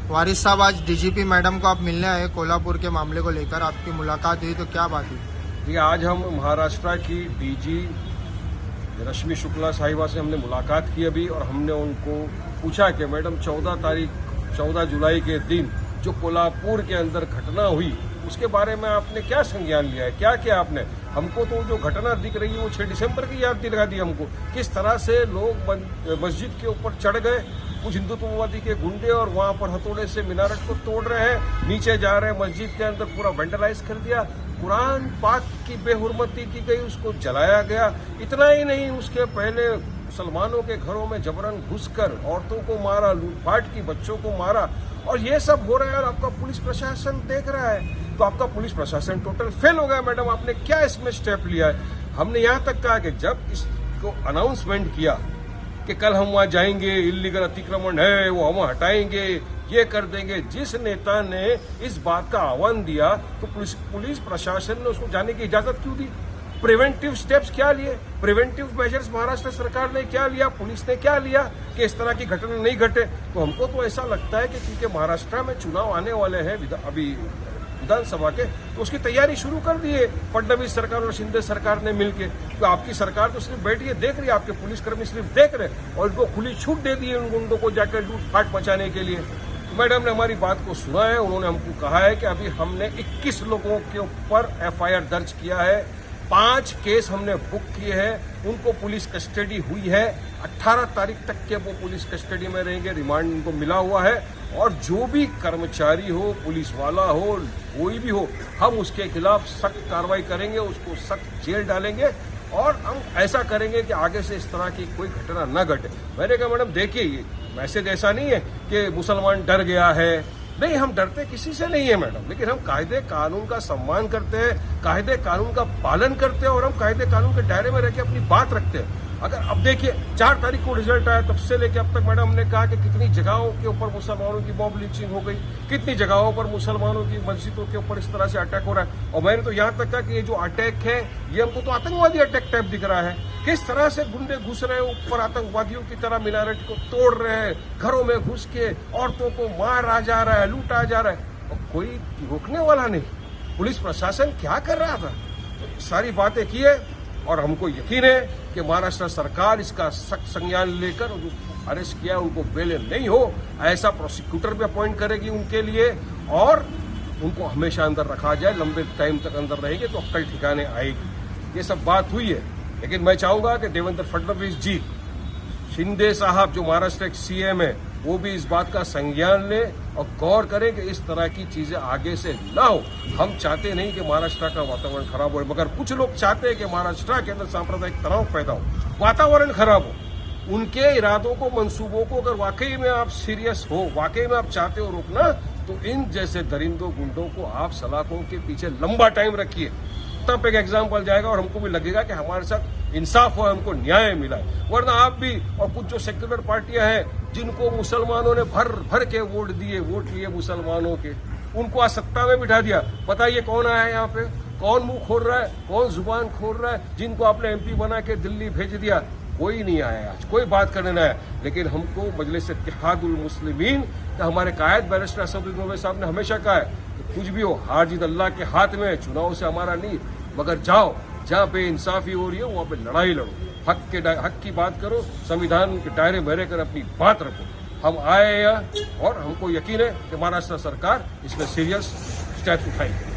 वारिस साहब, आज DGP madam को आप मिलने आए कोल्हापुर के मामले को लेकर, आपकी मुलाकात हुई तो क्या बात हुई? ये आज हम महाराष्ट्र की डीजी रश्मि शुक्ला साहिबा से हमने मुलाकात की अभी, और हमने उनको पूछा कि मैडम 14 जुलाई के दिन जो कोल्हापुर के अंदर घटना हुई उसके बारे में आपने क्या संज्ञान लिया है, क्या किया आपने? हमको तो जो घटना दिख रही है वो 6 दिसंबर की याद दिला दी हमको। किस तरह से लोग मस्जिद के ऊपर चढ़ गए, कुछ हिंदुत्ववादी के गुंडे, और वहां पर हथौड़े से मीनारत को तोड़ रहे हैं, नीचे जा रहे हैं, मस्जिद के अंदर पूरा वेंडलाइज कर दिया, कुरान पाक की बेहुरमती की गई, उसको जलाया गया। इतना ही नहीं, उसके पहले मुसलमानों के घरों में जबरन घुसकर औरतों को मारा, लूटपाट की, बच्चों को मारा, और ये सब हो रहा है और आपका पुलिस प्रशासन देख रहा है। तो आपका पुलिस प्रशासन टोटल फेल हो गया। मैडम, आपने क्या इसमें स्टेप लिया है? हमने यहां तक कहा कि जब इसको अनाउंसमेंट किया कि कल हम वहां जाएंगे, इल्लीगल अतिक्रमण है वो हम हटाएंगे, ये कर देंगे, जिस नेता ने इस बात का आह्वान दिया तो पुलिस प्रशासन ने उसको जाने की इजाजत क्यों दी? प्रिवेंटिव स्टेप्स क्या लिए? प्रिवेंटिव मेजर्स महाराष्ट्र सरकार ने क्या लिया, पुलिस ने क्या लिया कि इस तरह की घटना नहीं घटे? तो हमको तो ऐसा लगता है कि क्योंकि महाराष्ट्र में चुनाव आने वाले हैं अभी विधानसभा के, तो उसकी तैयारी शुरू कर दी है फडणवीस सरकार और शिंदे सरकार ने मिलकर। तो आपकी सरकार तो सिर्फ बैठी है, देख रही है, आपके पुलिसकर्मी सिर्फ देख रहे हैं, और इनको खुली छूट दे दी है उन गुंडों को जाकर लूटपाट मचाने के लिए। तो मैडम ने हमारी बात को सुना है, उन्होंने हमको कहा है कि अभी हमने 21 लोगों के ऊपर FIR दर्ज किया है, 5 केस हमने बुक किए हैं, उनको पुलिस कस्टडी हुई है, 18 तारीख तक के वो पुलिस कस्टडी में रहेंगे, रिमांड उनको मिला हुआ है, और जो भी कर्मचारी हो, पुलिस वाला हो, कोई भी हो, हम उसके खिलाफ सख्त कार्रवाई करेंगे, उसको सख्त जेल डालेंगे, और हम ऐसा करेंगे कि आगे से इस तरह की कोई घटना न घटे। मैंने कहा मैडम देखिए, मैसेज ऐसा नहीं है कि मुसलमान डर गया है, नहीं, हम डरते किसी से नहीं है मैडम, लेकिन हम कायदे कानून का सम्मान करते हैं, कायदे कानून का पालन करते हैं, और हम कायदे कानून के दायरे में रह के अपनी बात रखते हैं। अगर अब देखिए 4 तारीख को रिजल्ट आया, तब से लेके अब तक मैडम हमने कहा कि कितनी जगहों के ऊपर मुसलमानों की मॉब लिंचिंग हो गई, कितनी जगहों पर मुसलमानों की मस्जिदों के ऊपर इस तरह से अटैक हो रहा है। और मैंने तो यहां तक कहा कि ये जो अटैक है ये हमको तो आतंकवादी अटैक टाइप दिख रहा है। किस तरह से गुंडे घुस रहे हैं ऊपर, आतंकवादियों की तरह मीनारत को तोड़ रहे हैं, घरों में घुस के औरतों को मारा जा रहा है, लूटा जा रहा है, और कोई रोकने वाला नहीं। पुलिस प्रशासन क्या कर रहा था? तो सारी बातें की है, और हमको यकीन है कि महाराष्ट्र सरकार इसका सख्त संज्ञान लेकर जो अरेस्ट किया उनको बेल नहीं हो, ऐसा प्रोसिक्यूटर भी अपॉइंट करेगी उनके लिए, और उनको हमेशा अंदर रखा जाए, लंबे टाइम तक अंदर रहेंगे तो अक्ल ठिकाने आएगी। ये सब बात हुई है, लेकिन मैं चाहूंगा कि देवेंद्र फडणवीस जी, शिंदे साहब जो महाराष्ट्र के CM है, वो भी इस बात का संज्ञान ले और गौर करें कि इस तरह की चीजें आगे से ना हो। हम चाहते नहीं कि महाराष्ट्र का वातावरण खराब हो, मगर कुछ लोग चाहते हैं कि महाराष्ट्र के अंदर सांप्रदायिक तनाव पैदा हो, वातावरण खराब हो। उनके इरादों को, मंसूबों को अगर वाकई में आप सीरियस हो, वाकई में आप चाहते हो रोकना, तो इन जैसे दरिंदों गुंडों को आप सलाखों के पीछे लंबा टाइम रखिए, तब एक एग्जाम्पल जाएगा और हमको भी लगेगा कि हमारे साथ इंसाफ हुआ, हमको न्याय मिला है। वरना आप भी और कुछ जो सेक्युलर पार्टियां हैं जिनको मुसलमानों ने भर भर के वोट लिए मुसलमानों के, उनको आज सत्ता में बिठा दिया। बताइए कौन आया है यहाँ पे, कौन मुंह खोल रहा है, कौन जुबान खोल रहा है? जिनको आपने MP बना के दिल्ली भेज दिया, कोई नहीं आया आज, कोई बात करने नहीं आया। लेकिन हमको मजलिस इत्तेहादुल मुस्लिमीन का हमारे कायद बैरिस्टर असद नोवे साहब ने हमेशा कहा है कि कुछ भी हो, हार जीत अल्लाह के हाथ में है, चुनाव से हमारा नहीं, मगर जाओ जहां पे इंसाफी हो रही है वहां पे लड़ाई लड़ो, हक की बात करो, संविधान के दायरे में रहकर अपनी बात रखो। हम आए हैं और हमको यकीन है कि महाराष्ट्र सरकार इसमें सीरियस स्टेप्स उठाएगी।